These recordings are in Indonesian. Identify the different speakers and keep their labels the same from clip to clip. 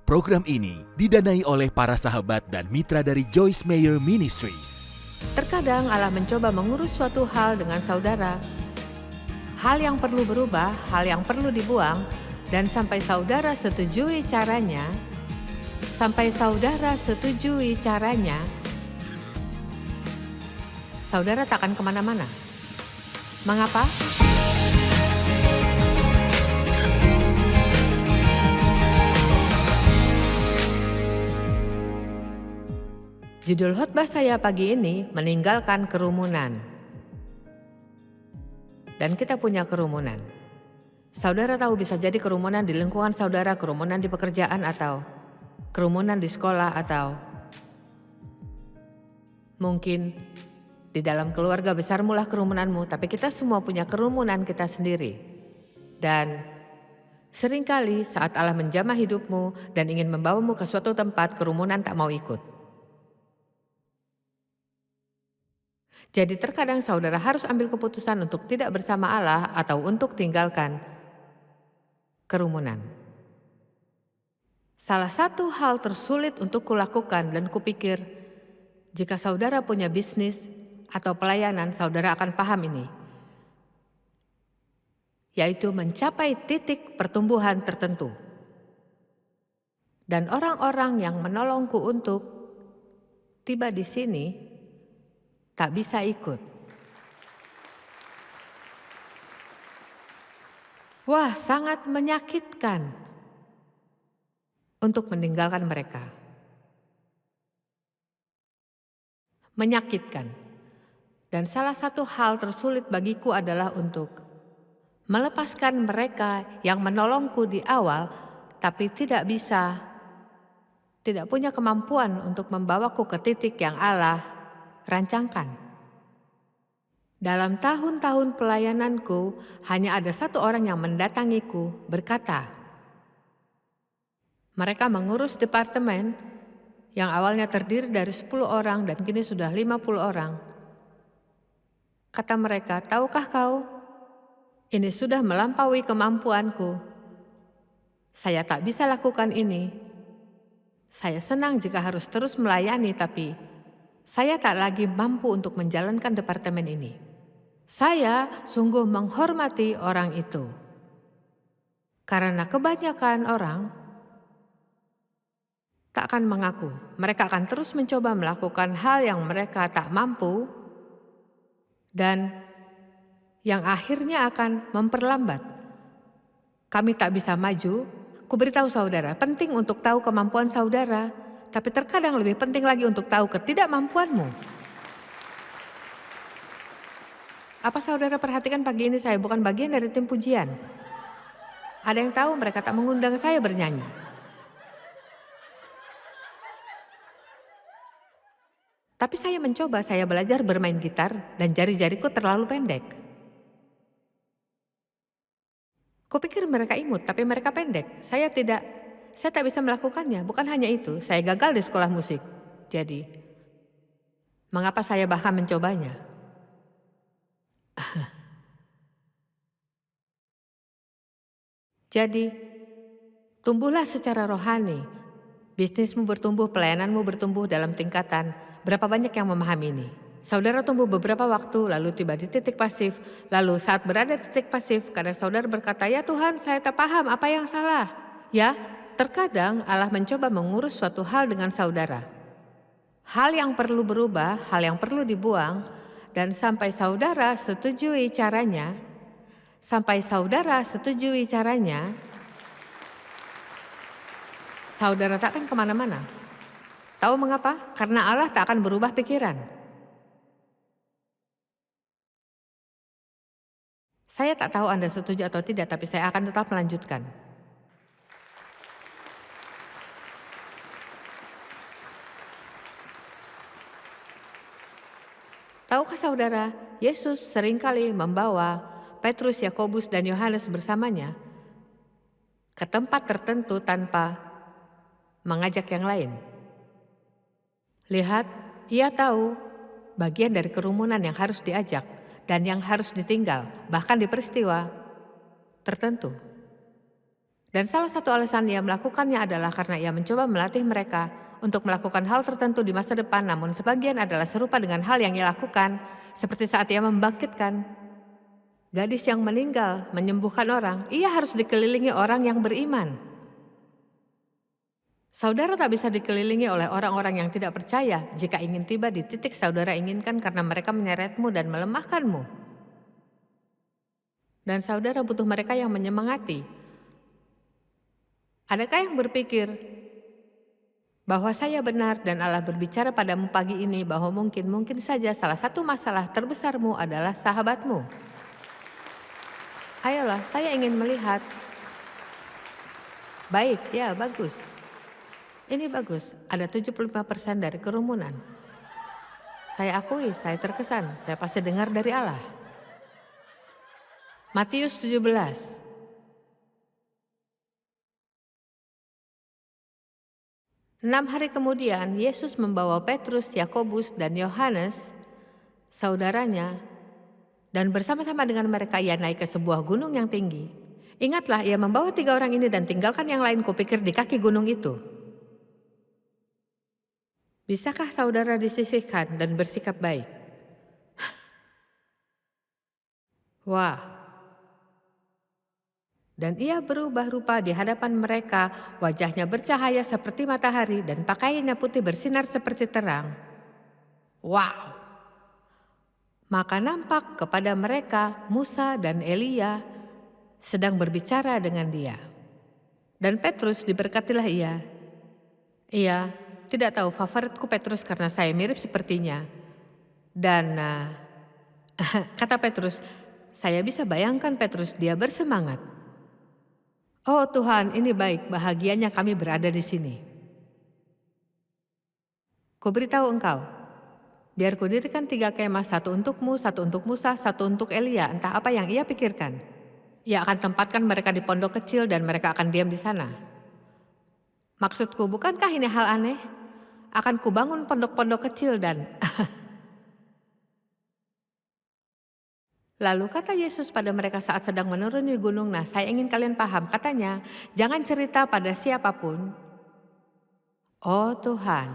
Speaker 1: Program ini didanai oleh para sahabat dan mitra dari Joyce Meyer Ministries.
Speaker 2: Terkadang Allah mencoba mengurus suatu hal dengan saudara. Hal yang perlu berubah, hal yang perlu dibuang, dan sampai saudara setujui caranya, saudara tak akan kemana-mana. Mengapa? Judul khotbah saya pagi ini meninggalkan kerumunan. Dan kita punya kerumunan. Saudara tahu bisa jadi kerumunan di lingkungan saudara, kerumunan di pekerjaan atau kerumunan di sekolah atau mungkin di dalam keluarga besarmu lah kerumunanmu, tapi kita semua punya kerumunan kita sendiri. Dan seringkali saat Allah menjamah hidupmu dan ingin membawamu ke suatu tempat, kerumunan tak mau ikut. Jadi terkadang saudara harus ambil keputusan untuk tidak bersama Allah atau untuk tinggalkan kerumunan. Salah satu hal tersulit untuk kulakukan dan kupikir, jika saudara punya bisnis atau pelayanan, saudara akan paham ini. Yaitu mencapai titik pertumbuhan tertentu. Dan orang-orang yang menolongku untuk tiba di sini, tak bisa ikut. Wah, sangat menyakitkan untuk meninggalkan mereka. Menyakitkan. Dan salah satu hal tersulit bagiku adalah untuk melepaskan mereka yang menolongku di awal, tapi tidak punya kemampuan untuk membawaku ke titik yang Allah rancangkan. Dalam tahun-tahun pelayananku, hanya ada satu orang yang mendatangiku berkata, mereka mengurus departemen yang awalnya terdiri dari 10 orang dan kini sudah 50 orang. Kata mereka, tahukah kau, ini sudah melampaui kemampuanku. Saya tak bisa lakukan ini. Saya senang jika harus terus melayani, tapi saya tak lagi mampu untuk menjalankan departemen ini. Saya sungguh menghormati orang itu. Karena kebanyakan orang tak akan mengaku. Mereka akan terus mencoba melakukan hal yang mereka tak mampu dan yang akhirnya akan memperlambat. Kami tak bisa maju. Kuberitahu saudara, penting untuk tahu kemampuan saudara. Tapi terkadang lebih penting lagi untuk tahu ketidakmampuanmu. Apa saudara perhatikan pagi ini saya bukan bagian dari tim pujian? Ada yang tahu mereka tak mengundang saya bernyanyi. Tapi saya mencoba, saya belajar bermain gitar dan jari-jariku terlalu pendek. Kupikir mereka imut, tapi mereka pendek. Saya tak bisa melakukannya. Bukan hanya itu, saya gagal di sekolah musik. Jadi, mengapa saya bahkan mencobanya? Jadi, tumbuhlah secara rohani. Bisnismu bertumbuh, pelayananmu bertumbuh dalam tingkatan. Berapa banyak yang memahami ini? Saudara tumbuh beberapa waktu, lalu tiba di titik pasif. Lalu saat berada di titik pasif, kadang saudara berkata, ya Tuhan, saya tak paham apa yang salah. Ya, terkadang Allah mencoba mengurus suatu hal dengan saudara. Hal yang perlu berubah, hal yang perlu dibuang, dan sampai saudara setujui caranya, saudara tak akan kemana-mana. Tahu mengapa? Karena Allah tak akan berubah pikiran. Saya tak tahu Anda setuju atau tidak, tapi saya akan tetap melanjutkan. Tahukah saudara, Yesus seringkali membawa Petrus, Yakobus, dan Yohanes bersamanya ke tempat tertentu tanpa mengajak yang lain. Lihat, ia tahu bagian dari kerumunan yang harus diajak dan yang harus ditinggal, bahkan di peristiwa tertentu. Dan salah satu alasan ia melakukannya adalah karena ia mencoba melatih mereka untuk melakukan hal tertentu di masa depan, namun sebagian adalah serupa dengan hal yang ia lakukan, seperti saat ia membangkitkan gadis yang meninggal, menyembuhkan orang. Ia harus dikelilingi orang yang beriman. Saudara tak bisa dikelilingi oleh orang-orang yang tidak percaya jika ingin tiba di titik saudara inginkan karena mereka menyeretmu dan melemahkanmu. Dan saudara butuh mereka yang menyemangati. Adakah yang berpikir bahwa saya benar dan Allah berbicara padamu pagi ini bahwa mungkin saja salah satu masalah terbesarmu adalah sahabatmu? Ayolah, saya ingin melihat. Baik, ya bagus. Ini bagus, ada 75% dari kerumunan. Saya akui, saya terkesan, saya pasti dengar dari Allah. Matius 17. 6 hari kemudian, Yesus membawa Petrus, Yakobus, dan Yohanes, saudaranya, dan bersama-sama dengan mereka ia naik ke sebuah gunung yang tinggi. Ingatlah, ia membawa 3 orang ini dan tinggalkan yang lain, kupikir di kaki gunung itu. Bisakah saudara disisihkan dan bersikap baik? Wah. Dan ia berubah rupa di hadapan mereka, wajahnya bercahaya seperti matahari dan pakaiannya putih bersinar seperti terang. Wow! Maka nampak kepada mereka Musa dan Elia sedang berbicara dengan dia. Dan Petrus diberkatilah ia. Ia tidak tahu favoritku Petrus karena saya mirip sepertinya. Dan kata Petrus, saya bisa bayangkan Petrus, dia bersemangat. Oh Tuhan, ini baik, bahagianya kami berada di sini. Kuberitahu engkau, biar kudirikan 3 kemah, 1 untukmu, 1 untuk Musa, 1 untuk Elia, entah apa yang ia pikirkan. Ia akan tempatkan mereka di pondok kecil dan mereka akan diam di sana. Maksudku, bukankah ini hal aneh? Akan kubangun pondok-pondok kecil dan... Lalu kata Yesus pada mereka saat sedang menuruni gunung, nah saya ingin kalian paham, katanya, jangan cerita pada siapapun. Oh Tuhan.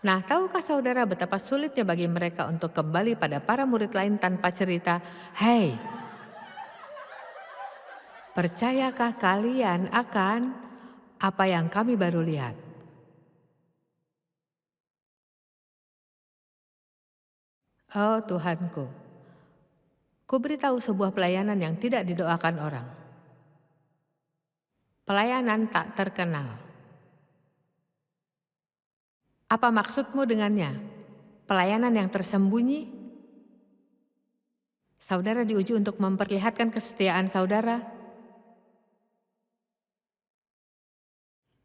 Speaker 2: Nah, tahukah saudara betapa sulitnya bagi mereka untuk kembali pada para murid lain tanpa cerita, "Hei, percayakah kalian akan apa yang kami baru lihat?" Oh Tuhanku, ku beritahu sebuah pelayanan yang tidak didoakan orang. Pelayanan tak terkenal. Apa maksudmu dengannya? Pelayanan yang tersembunyi? Saudara diuji untuk memperlihatkan kesetiaan saudara.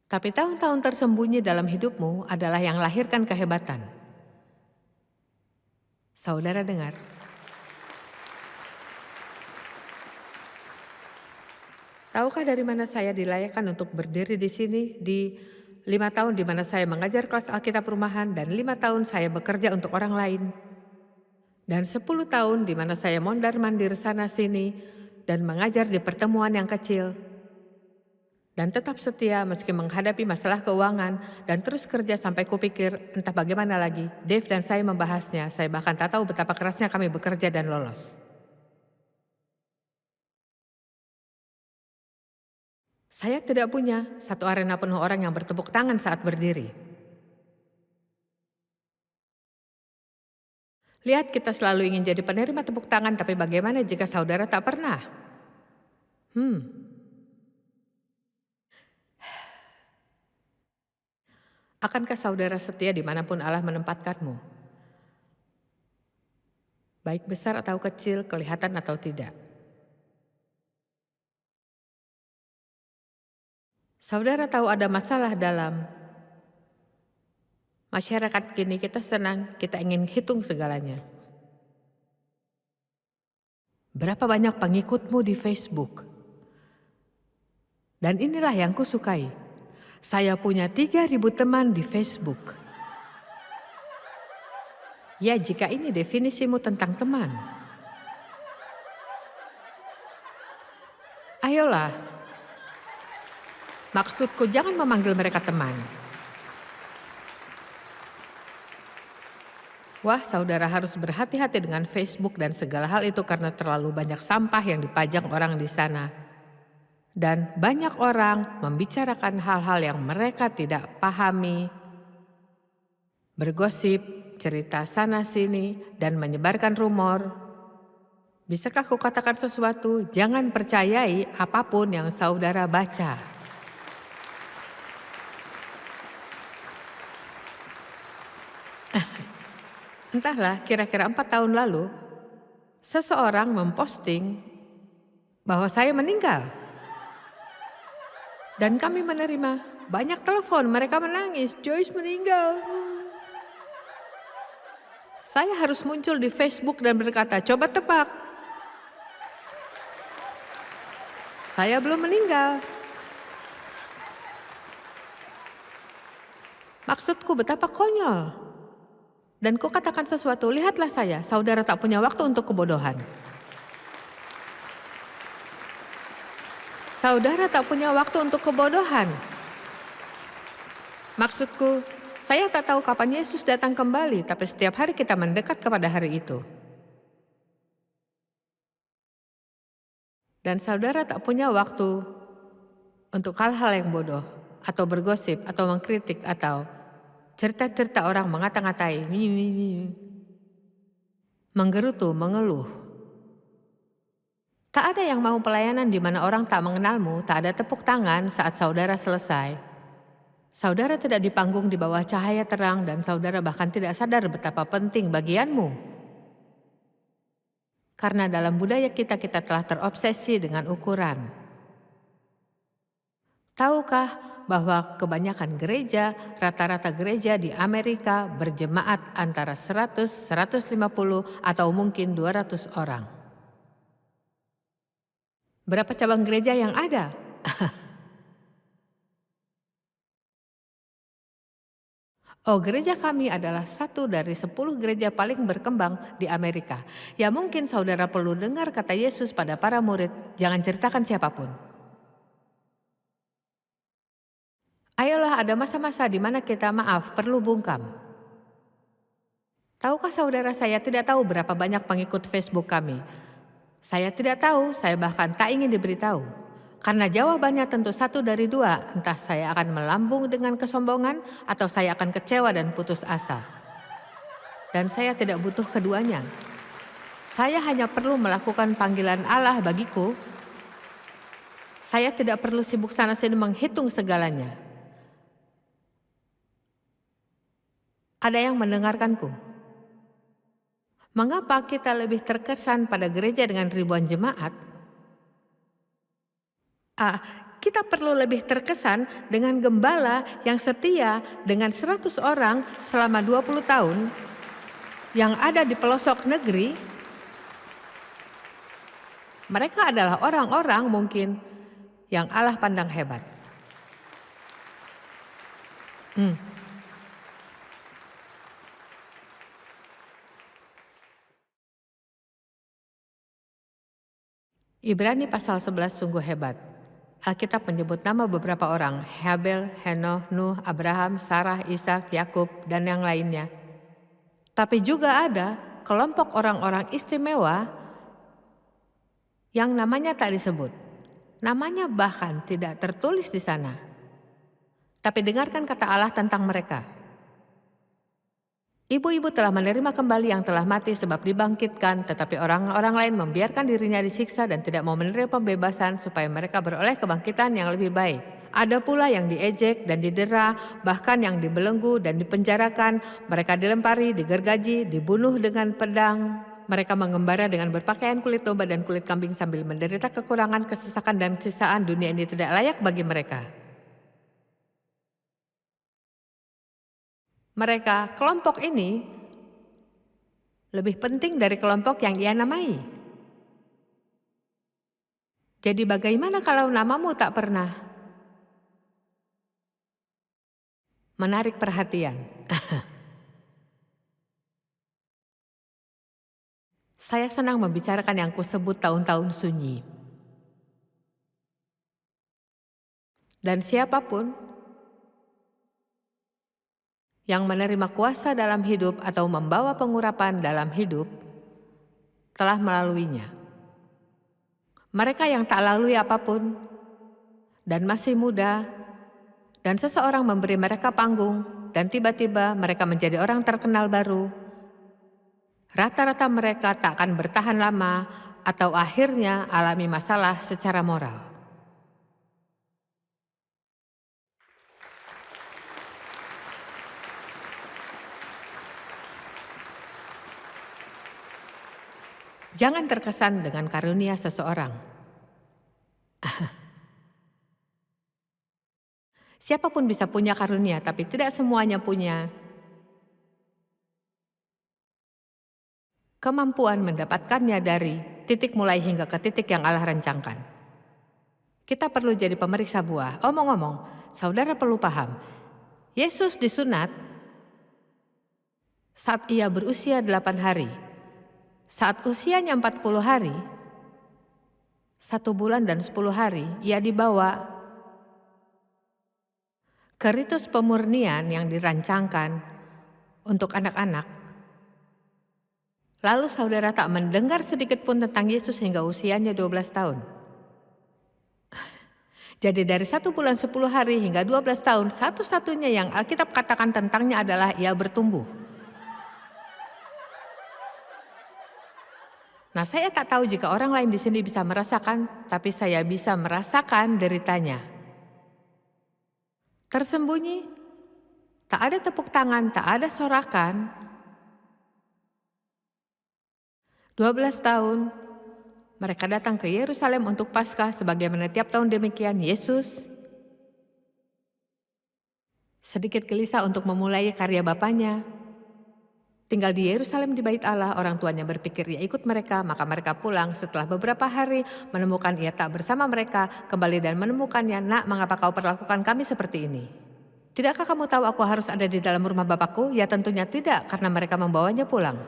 Speaker 2: Tapi tahun-tahun tersembunyi dalam hidupmu adalah yang lahirkan kehebatan. Saudara dengar? Tahukah dari mana saya dilayakkan untuk berdiri di sini di 5 tahun di mana saya mengajar kelas Alkitab rumahan dan 5 tahun saya bekerja untuk orang lain. Dan 10 tahun di mana saya mondar-mandir sana-sini dan mengajar di pertemuan yang kecil. Dan tetap setia meski menghadapi masalah keuangan dan terus kerja sampai kupikir entah bagaimana lagi. Dave dan saya membahasnya, saya bahkan tak tahu betapa kerasnya kami bekerja dan lolos. Saya tidak punya satu arena penuh orang yang bertepuk tangan saat berdiri. Lihat, kita selalu ingin jadi penerima tepuk tangan, tapi bagaimana jika saudara tak pernah? Akankah saudara setia dimanapun Allah menempatkanmu? Baik besar atau kecil, kelihatan atau tidak. Saudara tahu ada masalah dalam masyarakat kini, kita senang, kita ingin hitung segalanya. Berapa banyak pengikutmu di Facebook? Dan inilah yang kusukai. Saya punya 3.000 teman di Facebook. Ya, jika ini definisimu tentang teman. Ayolah, maksudku jangan memanggil mereka teman. Wah, saudara harus berhati-hati dengan Facebook dan segala hal itu karena terlalu banyak sampah yang dipajang orang di sana. Dan banyak orang membicarakan hal-hal yang mereka tidak pahami, bergosip, cerita sana-sini, dan menyebarkan rumor. Bisakah aku katakan sesuatu? Jangan percayai apapun yang saudara baca. Entahlah, kira-kira 4 tahun lalu, seseorang memposting bahwa saya meninggal. Dan kami menerima banyak telepon, mereka menangis, Joyce meninggal. Saya harus muncul di Facebook dan berkata, coba tebak. Saya belum meninggal. Maksudku betapa konyol. Dan ku katakan sesuatu, lihatlah saya, saudara tak punya waktu untuk kebodohan. Saudara tak punya waktu untuk kebodohan. Maksudku, saya tak tahu kapan Yesus datang kembali, tapi setiap hari kita mendekat kepada hari itu. Dan saudara tak punya waktu untuk hal-hal yang bodoh, atau bergosip, atau mengkritik, atau cerita-cerita orang mengata-ngatai, menggerutu, mengeluh. Tak ada yang mau pelayanan di mana orang tak mengenalmu, tak ada tepuk tangan saat saudara selesai. Saudara tidak dipanggung di bawah cahaya terang dan saudara bahkan tidak sadar betapa penting bagianmu. Karena dalam budaya kita telah terobsesi dengan ukuran. Tahukah bahwa kebanyakan gereja, rata-rata gereja di Amerika berjemaat antara 100, 150 atau mungkin 200 orang. Berapa cabang gereja yang ada? Oh, gereja kami adalah satu dari 10 gereja paling berkembang di Amerika. Ya mungkin saudara perlu dengar kata Yesus pada para murid, jangan ceritakan siapapun. Ayolah, ada masa-masa di mana kita perlu bungkam. Tahukah saudara, saya tidak tahu berapa banyak pengikut Facebook kami. Saya tidak tahu, saya bahkan tak ingin diberitahu. Karena jawabannya tentu satu dari dua, entah saya akan melambung dengan kesombongan atau saya akan kecewa dan putus asa. Dan saya tidak butuh keduanya. Saya hanya perlu melakukan panggilan Allah bagiku. Saya tidak perlu sibuk sana-sini menghitung segalanya. Ada yang mendengarkanku? Mengapa kita lebih terkesan pada gereja dengan ribuan jemaat? Kita perlu lebih terkesan dengan gembala yang setia dengan 100 orang selama 20 tahun yang ada di pelosok negeri. Mereka adalah orang-orang mungkin yang Allah pandang hebat. Ibrani pasal 11 sungguh hebat. Alkitab menyebut nama beberapa orang, Habel, Henoh, Nuh, Abraham, Sarah, Ishak, Yakub, dan yang lainnya. Tapi juga ada kelompok orang-orang istimewa yang namanya tak disebut. Namanya bahkan tidak tertulis di sana. Tapi dengarkan kata Allah tentang mereka. Ibu-ibu telah menerima kembali yang telah mati sebab dibangkitkan, tetapi orang-orang lain membiarkan dirinya disiksa dan tidak mau menerima pembebasan supaya mereka beroleh kebangkitan yang lebih baik. Ada pula yang diejek dan didera, bahkan yang dibelenggu dan dipenjarakan. Mereka dilempari, digergaji, dibunuh dengan pedang. Mereka mengembara dengan berpakaian kulit domba dan kulit kambing sambil menderita kekurangan, kesesakan, dan sisaan. Dunia ini tidak layak bagi mereka. Mereka, kelompok ini, lebih penting dari kelompok yang ia namai. Jadi bagaimana kalau namamu tak pernah menarik perhatian? Saya senang membicarakan yang kusebut tahun-tahun sunyi. Dan siapapun yang menerima kuasa dalam hidup atau membawa pengurapan dalam hidup telah melaluinya. Mereka yang tak lalui apapun dan masih muda, dan seseorang memberi mereka panggung, dan tiba-tiba mereka menjadi orang terkenal baru, rata-rata mereka tak akan bertahan lama atau akhirnya alami masalah secara moral. Jangan terkesan dengan karunia seseorang. Siapapun bisa punya karunia, tapi tidak semuanya punya kemampuan mendapatkannya dari titik mulai hingga ke titik yang Allah rancangkan. Kita perlu jadi pemeriksa buah. Omong-omong, saudara perlu paham, Yesus disunat saat ia berusia 8 hari. Saat usianya 40 hari, 1 bulan dan 10 hari, ia dibawa ke ritus pemurnian yang dirancangkan untuk anak-anak. Lalu saudara tak mendengar sedikit pun tentang Yesus hingga usianya 12 tahun. Jadi dari 1 bulan 10 hari hingga 12 tahun, satu-satunya yang Alkitab katakan tentangnya adalah ia bertumbuh. Nah, saya tak tahu jika orang lain di sini bisa merasakan, tapi saya bisa merasakan deritanya. Tersembunyi, tak ada tepuk tangan, tak ada sorakan. 12 tahun, mereka datang ke Yerusalem untuk Paskah sebagaimana tiap tahun demikian. Yesus sedikit gelisah untuk memulai karya Bapaknya. Tinggal di Yerusalem di Bait Allah, orang tuanya berpikir ia ikut mereka, maka mereka pulang. Setelah beberapa hari menemukan ia tak bersama mereka, kembali dan menemukannya, "Nak, mengapa kau perlakukan kami seperti ini? Tidakkah kamu tahu aku harus ada di dalam rumah Bapakku?" Ya tentunya tidak, karena mereka membawanya pulang.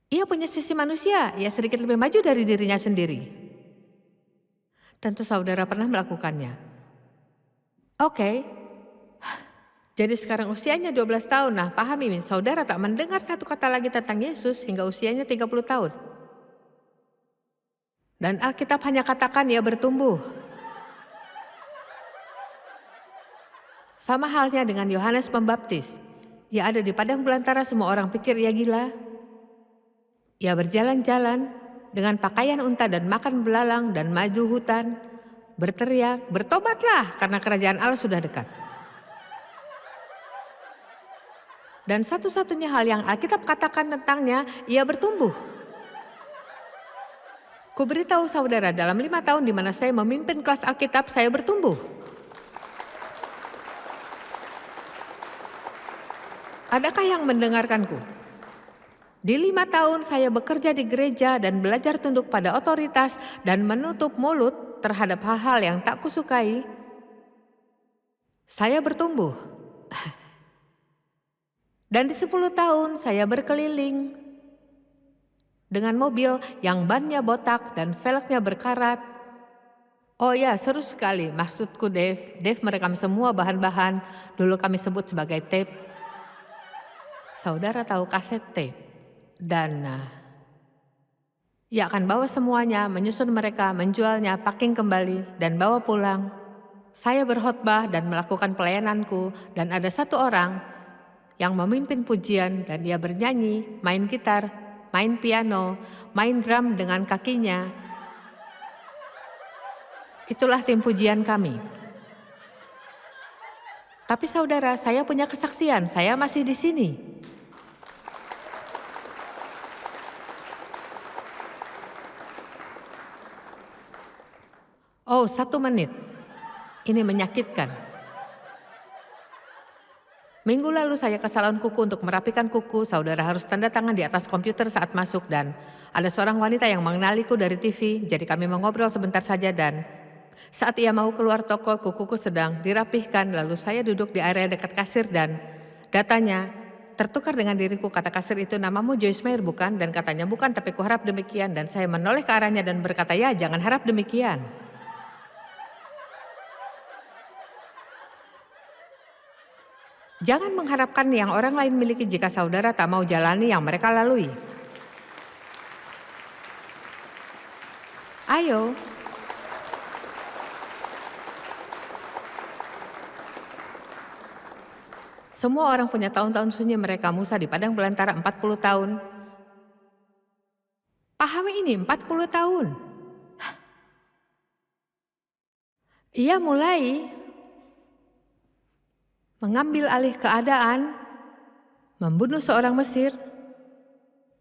Speaker 2: Ia punya sisi manusia, ia sedikit lebih maju dari dirinya sendiri. Tentu saudara pernah melakukannya. Oke, jadi sekarang usianya 12 tahun. Nah, pahami, saudara tak mendengar satu kata lagi tentang Yesus hingga usianya 30 tahun. Dan Alkitab hanya katakan ia bertumbuh. Sama halnya dengan Yohanes Pembaptis. Ia ada di padang belantara, semua orang pikir ia gila. Ia berjalan-jalan dengan pakaian unta dan makan belalang dan maju hutan, berteriak, "Bertobatlah karena kerajaan Allah sudah dekat." Dan satu-satunya hal yang Alkitab katakan tentangnya, ia bertumbuh. Kuberitahu saudara, dalam 5 tahun di mana saya memimpin kelas Alkitab, saya bertumbuh. Adakah yang mendengarkanku? Di 5 tahun saya bekerja di gereja dan belajar tunduk pada otoritas dan menutup mulut terhadap hal-hal yang tak kusukai. Saya bertumbuh. Dan di 10 tahun saya berkeliling dengan mobil yang bannya botak dan velgnya berkarat. Oh ya, seru sekali. Maksudku Dave merekam semua bahan-bahan. Dulu kami sebut sebagai tape. Saudara tahu kaset tape. Dan ia akan bawa semuanya, menyusun mereka, menjualnya, packing kembali, dan bawa pulang. Saya berkhotbah dan melakukan pelayananku, dan ada satu orang yang memimpin pujian, dan dia bernyanyi, main gitar, main piano, main drum dengan kakinya. Itulah tim pujian kami. Tapi saudara, saya punya kesaksian, saya masih di sini. Oh, 1 menit. Ini menyakitkan. Minggu lalu saya ke salon kuku untuk merapikan kuku. Saudara harus tanda tangan di atas komputer saat masuk, dan ada seorang wanita yang mengenaliku dari TV. Jadi kami mengobrol sebentar saja, dan saat ia mau keluar toko, kukuku sedang dirapihkan. Lalu saya duduk di area dekat kasir dan datanya, tertukar dengan diriku, kata kasir itu, namamu Joyce Meyer bukan? Dan katanya bukan, tapi kuharap demikian. Dan saya menoleh ke arahnya dan berkata, ya jangan harap demikian. Jangan mengharapkan yang orang lain miliki jika saudara tak mau jalani yang mereka lalui. Ayo. Semua orang punya tahun-tahun sunyi mereka. Musa di padang belantara 40 tahun. Pahami ini, 40 tahun. Ia mulai mengambil alih keadaan, membunuh seorang Mesir.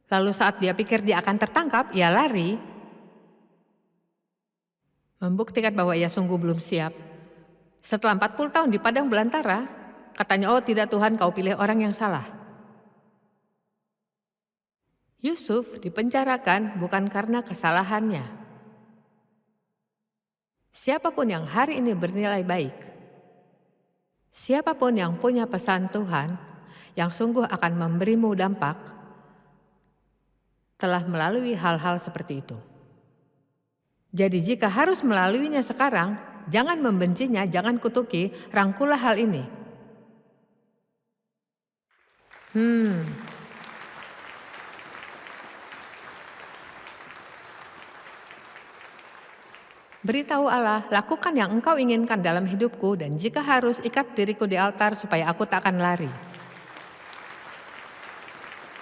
Speaker 2: Lalu saat dia pikir dia akan tertangkap, ia lari. Membuktikan bahwa ia sungguh belum siap. Setelah 40 tahun di padang belantara, katanya, oh tidak Tuhan, kau pilih orang yang salah. Yusuf dipenjarakan bukan karena kesalahannya. Siapapun yang hari ini bernilai baik, siapapun yang punya pesan Tuhan, yang sungguh akan memberimu dampak, telah melalui hal-hal seperti itu. Jadi jika harus melaluinya sekarang, jangan membencinya, jangan kutuki, rangkulah hal ini. Beritahu Allah, lakukan yang engkau inginkan dalam hidupku, dan jika harus, ikat diriku di altar supaya aku tak akan lari.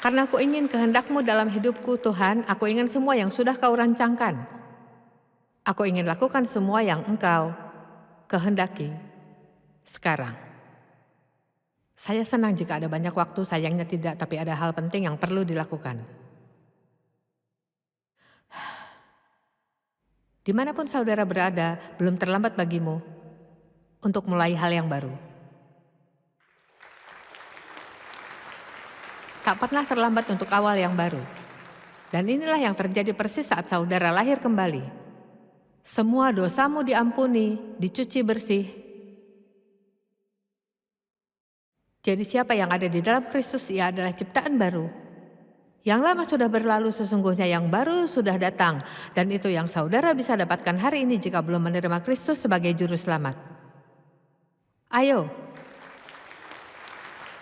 Speaker 2: Karena aku ingin kehendakmu dalam hidupku, Tuhan, aku ingin semua yang sudah kau rancangkan. Aku ingin lakukan semua yang engkau kehendaki sekarang. Saya senang jika ada banyak waktu, sayangnya tidak, tapi ada hal penting yang perlu dilakukan. Dimanapun saudara berada, belum terlambat bagimu untuk mulai hal yang baru. Tak pernah terlambat untuk awal yang baru. Dan inilah yang terjadi persis saat saudara lahir kembali. Semua dosamu diampuni, dicuci bersih. Jadi siapa yang ada di dalam Kristus, ia adalah ciptaan baru. Yang lama sudah berlalu, sesungguhnya yang baru sudah datang. Dan itu yang saudara bisa dapatkan hari ini jika belum menerima Kristus sebagai juru selamat. Ayo,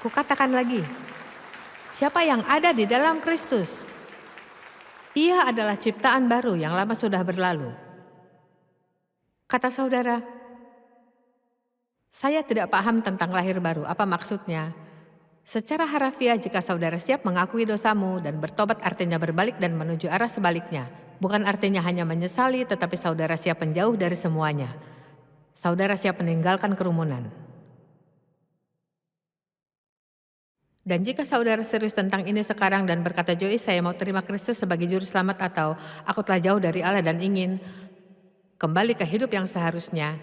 Speaker 2: kukatakan lagi, siapa yang ada di dalam Kristus, ia adalah ciptaan baru, yang lama sudah berlalu. Kata saudara, saya tidak paham tentang lahir baru, apa maksudnya? Secara harafiah, jika saudara siap mengakui dosamu dan bertobat, artinya berbalik dan menuju arah sebaliknya. Bukan artinya hanya menyesali, tetapi saudara siap menjauh dari semuanya. Saudara siap meninggalkan kerumunan. Dan jika saudara serius tentang ini sekarang dan berkata, Joyce, saya mau terima Kristus sebagai juru selamat, atau aku telah jauh dari Allah dan ingin kembali ke hidup yang seharusnya,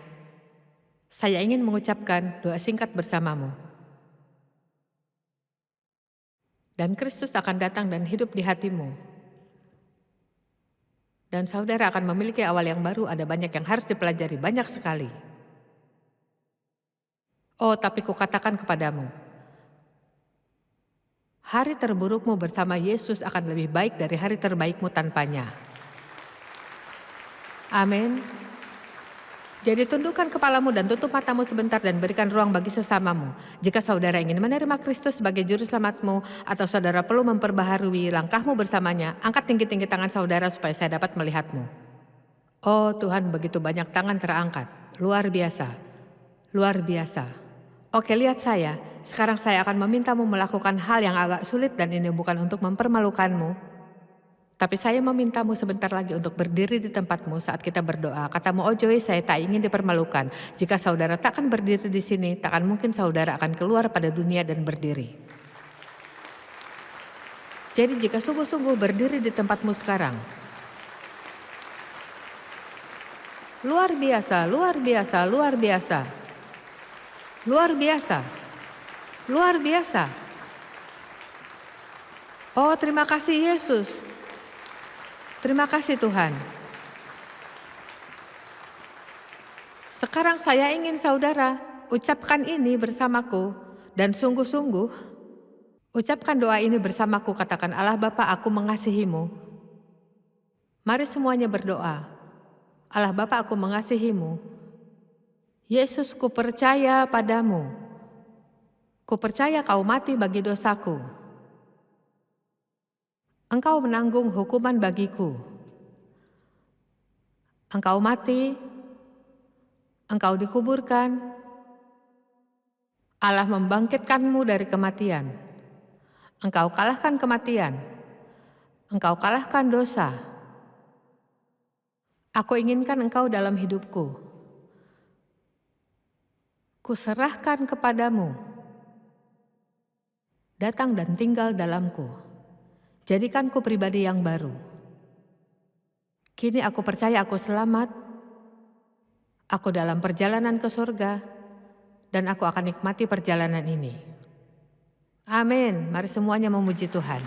Speaker 2: saya ingin mengucapkan doa singkat bersamamu. Dan Kristus akan datang dan hidup di hatimu. Dan saudara akan memiliki awal yang baru, ada banyak yang harus dipelajari, banyak sekali. Oh, tapi kukatakan kepadamu, hari terburukmu bersama Yesus akan lebih baik dari hari terbaikmu tanpanya. Amin. Jadi tundukkan kepalamu dan tutup matamu sebentar dan berikan ruang bagi sesamamu. Jika saudara ingin menerima Kristus sebagai juru selamatmu, atau saudara perlu memperbaharui langkahmu bersamanya, angkat tinggi-tinggi tangan saudara supaya saya dapat melihatmu. Oh Tuhan, begitu banyak tangan terangkat. Luar biasa. Luar biasa. Oke, lihat saya. Sekarang saya akan memintamu melakukan hal yang agak sulit, dan ini bukan untuk mempermalukanmu. Tapi saya memintamu sebentar lagi untuk berdiri di tempatmu saat kita berdoa. Katamu, oh Joyce, saya tak ingin dipermalukan. Jika saudara takkan berdiri di sini, takkan mungkin saudara akan keluar pada dunia dan berdiri. Jadi jika sungguh-sungguh berdiri di tempatmu sekarang, luar biasa, luar biasa, luar biasa, luar biasa, luar biasa. Oh, terima kasih Yesus. Terima kasih Tuhan. Sekarang saya ingin saudara ucapkan ini bersamaku dan sungguh-sungguh Ucapkan doa ini bersamaku, katakan, Allah Bapa, aku mengasihimu. Mari semuanya berdoa. Allah Bapa, aku mengasihimu. Yesus, ku percaya padamu. Ku percaya kau mati bagi dosaku. Engkau menanggung hukuman bagiku. Engkau mati, engkau dikuburkan. Allah membangkitkanmu dari kematian. Engkau kalahkan kematian. Engkau kalahkan dosa. Aku inginkan engkau dalam hidupku. Kuserahkan kepadamu. Datang dan tinggal dalamku. Jadikanku pribadi yang baru. Kini aku percaya aku selamat. Aku dalam perjalanan ke surga. Dan aku akan nikmati perjalanan ini. Amin. Mari semuanya memuji Tuhan.